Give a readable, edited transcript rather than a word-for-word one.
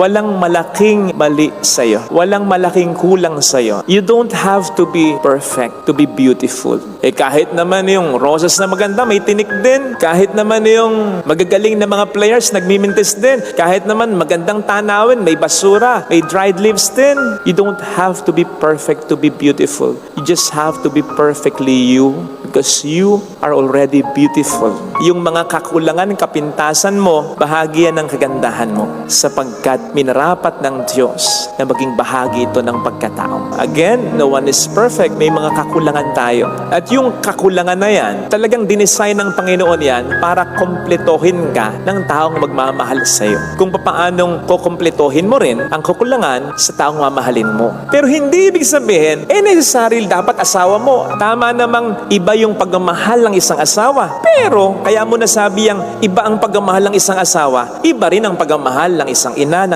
Walang malaking mali sa'yo. Walang malaking kulang sa'yo. You don't have to be perfect to be beautiful. Kahit naman yung roses na maganda, may tinik din. Kahit naman yung magagaling na mga players, nagmimintis din. Kahit naman magandang tanawin, may basura, may dried leaves din. You don't have to be perfect to be beautiful. You just have to be perfectly you because you are already beautiful. Yung mga kakulangan, kapintasan mo, bahagi yan ng kagandahan mo sapagkat minarapat ng Diyos na maging bahagi ito ng pagkatao. Again, no one is perfect. May mga kakulangan tayo. At yung kakulangan na yan, talagang dinesign ng Panginoon yan para kompletohin ka ng taong magmamahal sa iyo. Kung paanong kukompletohin mo rin ang kakulangan sa taong mamahalin mo. Pero hindi ibig sabihin, necessary dapat asawa mo. Tama namang iba yung pagmamahal ng isang asawa. Pero, kaya mo nasabi ang iba ang pagmamahal ng isang asawa, iba rin ang pagmamahal ng isang ina, ng